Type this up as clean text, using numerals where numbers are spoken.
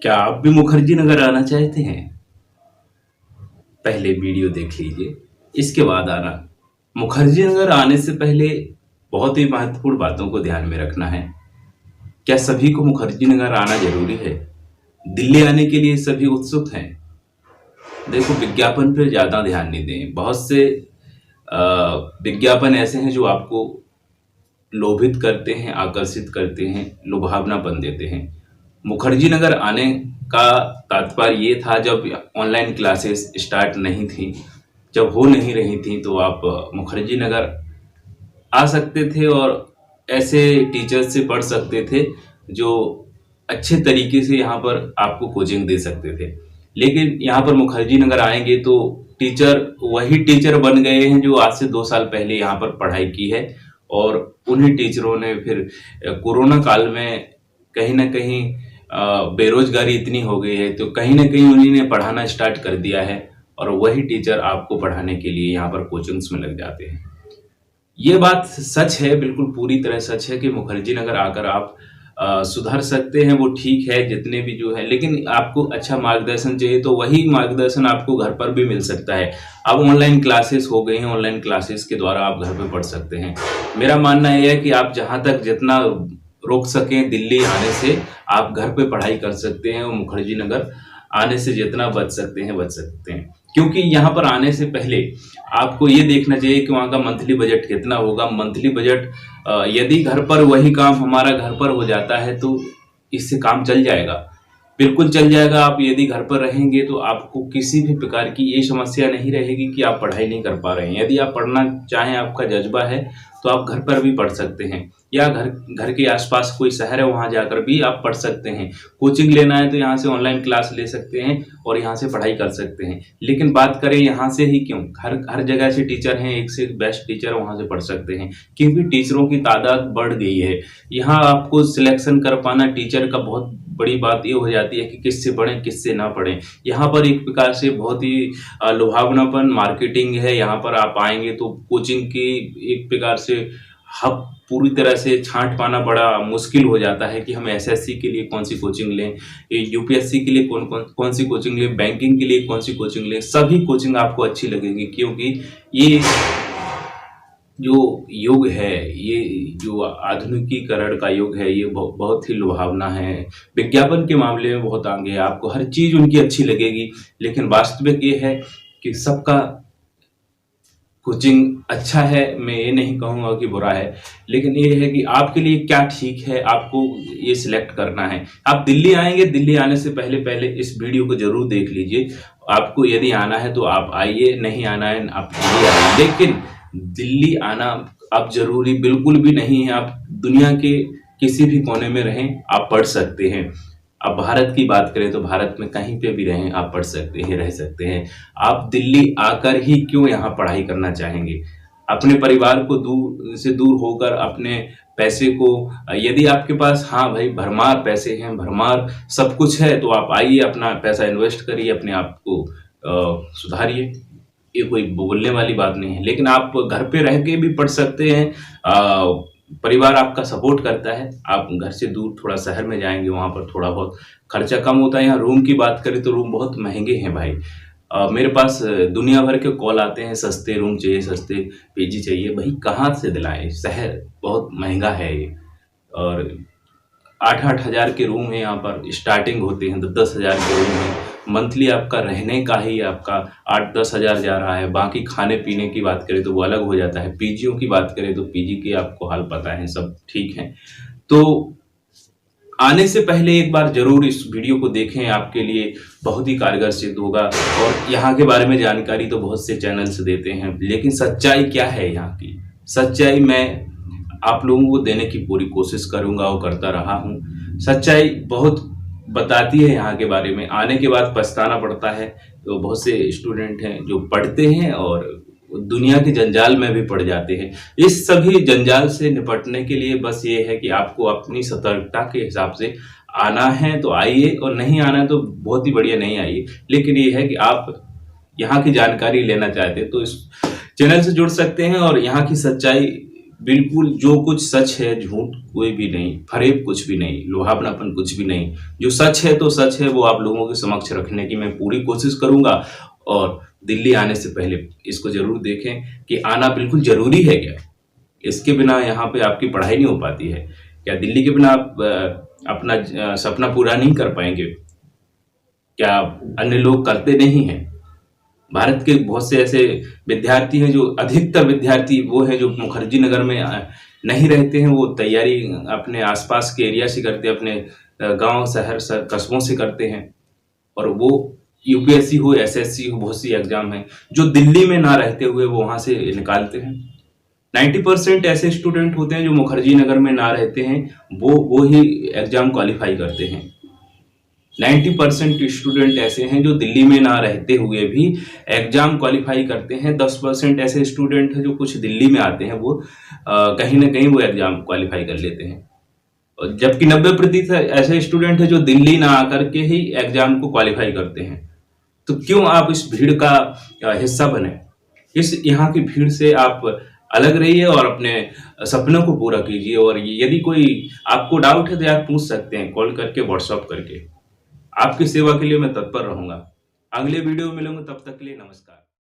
क्या आप भी मुखर्जी नगर आना चाहते हैं? पहले वीडियो देख लीजिए, इसके बाद आना। मुखर्जी नगर आने से पहले बहुत ही महत्वपूर्ण बातों को ध्यान में रखना है। क्या सभी को मुखर्जी नगर आना ज़रूरी है? दिल्ली आने के लिए सभी उत्सुक हैं। देखो, विज्ञापन पे ज़्यादा ध्यान नहीं दें। बहुत से विज्ञापन ऐसे हैं जो आपको लोभित करते हैं, आकर्षित करते हैं, लुभावनापन देते हैं। मुखर्जी नगर आने का तात्पर्य ये था, जब ऑनलाइन क्लासेस स्टार्ट नहीं थी, जब हो नहीं रही थी, तो आप मुखर्जी नगर आ सकते थे और ऐसे टीचर्स से पढ़ सकते थे जो अच्छे तरीके से यहाँ पर आपको कोचिंग दे सकते थे। लेकिन यहाँ पर मुखर्जी नगर आएंगे तो टीचर वही टीचर बन गए हैं जो आज से 2 साल पहले यहाँ पर पढ़ाई की है। और उन्हीं टीचरों ने फिर कोरोना काल में कहीं ना कहीं बेरोजगारी इतनी हो गई है, तो कहीं ना कहीं उन्हीं ने पढ़ाना स्टार्ट कर दिया है और वही टीचर आपको पढ़ाने के लिए यहाँ पर कोचिंग्स में लग जाते हैं। ये बात सच है, बिल्कुल पूरी तरह सच है कि मुखर्जी नगर आकर आप सुधर सकते हैं, वो ठीक है जितने भी जो है, लेकिन आपको अच्छा मार्गदर्शन चाहिए तो वही मार्गदर्शन आपको घर पर भी मिल सकता है। अब ऑनलाइन क्लासेस हो गई हैं, ऑनलाइन क्लासेस के द्वारा आप घर पे पढ़ सकते हैं। मेरा मानना ये है कि आप जहाँ तक जितना रोक सकें दिल्ली आने से, आप घर पे पढ़ाई कर सकते हैं और मुखर्जी नगर आने से जितना बच सकते हैं बच सकते हैं। क्योंकि यहाँ पर आने से पहले आपको ये देखना चाहिए कि वहाँ का मंथली बजट कितना होगा। मंथली बजट यदि घर पर वही काम हमारा घर पर हो जाता है तो इससे काम चल जाएगा, बिल्कुल चल जाएगा। आप यदि घर पर रहेंगे तो आपको किसी भी प्रकार की ये समस्या नहीं रहेगी कि आप पढ़ाई नहीं कर पा रहे हैं। यदि आप पढ़ना चाहें, आपका जज्बा है, तो आप घर पर भी पढ़ सकते हैं, या घर घर के आसपास कोई शहर है वहाँ जाकर भी आप पढ़ सकते हैं। कोचिंग लेना है तो यहाँ से ऑनलाइन क्लास ले सकते हैं और यहाँ से पढ़ाई कर सकते हैं। लेकिन बात करें यहाँ से ही क्यों, हर हर जगह से टीचर हैं, एक से एक बेस्ट टीचर वहाँ से पढ़ सकते हैं, क्योंकि टीचरों की तादाद बढ़ गई है। यहाँ आपको सिलेक्शन कर पाना टीचर का बहुत बड़ी बात ये हो जाती है कि किससे पढ़ें किससे ना पढ़ें। यहाँ पर एक प्रकार से बहुत ही लुभावनापन मार्केटिंग है। यहाँ पर आप आएंगे तो कोचिंग की एक प्रकार से हब पूरी तरह से छांट पाना बड़ा मुश्किल हो जाता है कि हम एसएससी के लिए कौन सी कोचिंग लें, यूपीएससी के लिए कौन सी कोचिंग लें, बैंकिंग के लिए कौन सी कोचिंग लें। सभी कोचिंग आपको अच्छी लगेगी, क्योंकि ये जो युग है, ये जो आधुनिकीकरण का युग है, ये बहुत ही लुभावना है। विज्ञापन के मामले में बहुत आगे है, आपको हर चीज उनकी अच्छी लगेगी। लेकिन वास्तविक ये है कि सबका कोचिंग अच्छा है, मैं ये नहीं कहूँगा कि बुरा है, लेकिन ये है कि आपके लिए क्या ठीक है, आपको ये सिलेक्ट करना है। आप दिल्ली आएंगे, दिल्ली आने से पहले पहले इस वीडियो को जरूर देख लीजिए। आपको यदि आना है तो आप आइए, नहीं आना है आप दिल्ली आइए। लेकिन दिल्ली आना अब जरूरी बिल्कुल भी नहीं है। आप दुनिया के किसी भी कोने में रहें, आप पढ़ सकते हैं। अब भारत की बात करें तो भारत में कहीं पे भी रहें आप पढ़ सकते हैं, रह सकते हैं। आप दिल्ली आकर ही क्यों यहाँ पढ़ाई करना चाहेंगे? अपने परिवार को दूर से दूर होकर अपने पैसे को, यदि आपके पास, हाँ भाई, भरमार पैसे हैं, भरमार सब कुछ है, तो आप आइए, अपना पैसा इन्वेस्ट करिए, अपने आप को सुधारिए। ये कोई बोलने वाली बात नहीं है। लेकिन आप घर पे रह के भी पढ़ सकते हैं। परिवार आपका सपोर्ट करता है। आप घर से दूर थोड़ा शहर में जाएंगे, वहां पर थोड़ा बहुत खर्चा कम होता है। यहाँ रूम की बात करें तो रूम बहुत महंगे हैं भाई। मेरे पास दुनिया भर के कॉल आते हैं, सस्ते रूम चाहिए, सस्ते पीजी चाहिए। भाई कहाँ से दिलाएं, शहर बहुत महंगा है ये। और 8-8 हज़ार के रूम है यहाँ पर, स्टार्टिंग होते हैं 10-10 हज़ार के रूम है। मंथली आपका रहने का ही आपका 8-10 हज़ार जा रहा है। बाकी खाने पीने की बात करें तो वो अलग हो जाता है। पीजियों की बात करें तो पीजी के आपको हाल पता है, सब ठीक है। तो आने से पहले एक बार जरूर इस वीडियो को देखें, आपके लिए बहुत ही कारगर सिद्ध होगा। और यहाँ के बारे में जानकारी तो बहुत से चैनल्स देते हैं, लेकिन सच्चाई क्या है यहाँ की, सच्चाई मैं आप लोगों को देने की पूरी कोशिश करूंगा और करता रहा हूँ। सच्चाई बहुत बताती है यहाँ के बारे में। आने के बाद पछताना पड़ता है। तो बहुत से स्टूडेंट हैं जो पढ़ते हैं और दुनिया के जंजाल में भी पड़ जाते हैं। इस सभी जंजाल से निपटने के लिए बस ये है कि आपको अपनी सतर्कता के हिसाब से आना है तो आइए, और नहीं आना है तो बहुत ही बढ़िया नहीं आइए। लेकिन ये है कि आप यहाँ की जानकारी लेना चाहते हैं तो इस चैनल से जुड़ सकते हैं और यहाँ की सच्चाई बिल्कुल जो कुछ सच है, झूठ कोई भी नहीं, फरेब कुछ भी नहीं, लुभावनापन कुछ भी नहीं। जो सच है तो सच है, वो आप लोगों के समक्ष रखने की मैं पूरी कोशिश करूँगा। और दिल्ली आने से पहले इसको ज़रूर देखें कि आना बिल्कुल ज़रूरी है क्या? इसके बिना यहाँ पे आपकी पढ़ाई नहीं हो पाती है। क्या दिल्ली के बिना आप अपना सपना पूरा नहीं कर पाएँगे? क्या अन्य लोग करते नहीं हैं? भारत के बहुत से ऐसे विद्यार्थी हैं, जो अधिकतर विद्यार्थी वो हैं जो मुखर्जी नगर में नहीं रहते हैं। वो तैयारी अपने आसपास के एरिया से करते हैं, अपने गांव शहर कस्बों से करते हैं। और वो यूपीएससी हो, एसएससी हो, बहुत सी एग्जाम हैं जो दिल्ली में ना रहते हुए वो वहां से निकालते हैं। 90% ऐसे स्टूडेंट होते हैं जो मुखर्जी नगर में ना रहते हैं, वो ही एग्जाम क्वालिफाई करते हैं। 90% स्टूडेंट ऐसे हैं जो दिल्ली में ना रहते हुए भी एग्जाम क्वालिफाई करते हैं। 10% ऐसे स्टूडेंट हैं जो कुछ दिल्ली में आते हैं, वो कहीं ना कहीं वो एग्जाम क्वालिफाई कर लेते हैं। और जबकि 90% ऐसे स्टूडेंट हैं जो दिल्ली ना आकर के ही एग्जाम को क्वालिफाई करते हैं। तो क्यों आप इस भीड़ का हिस्सा बने? इस यहाँ की भीड़ से आप अलग रहिए और अपने सपनों को पूरा कीजिए। और यदि कोई आपको डाउट है तो आप पूछ सकते हैं कॉल करके, व्हाट्सअप करके। आपकी सेवा के लिए मैं तत्पर रहूंगा। अगले वीडियो में मिलूंगा, तब तक के लिए नमस्कार।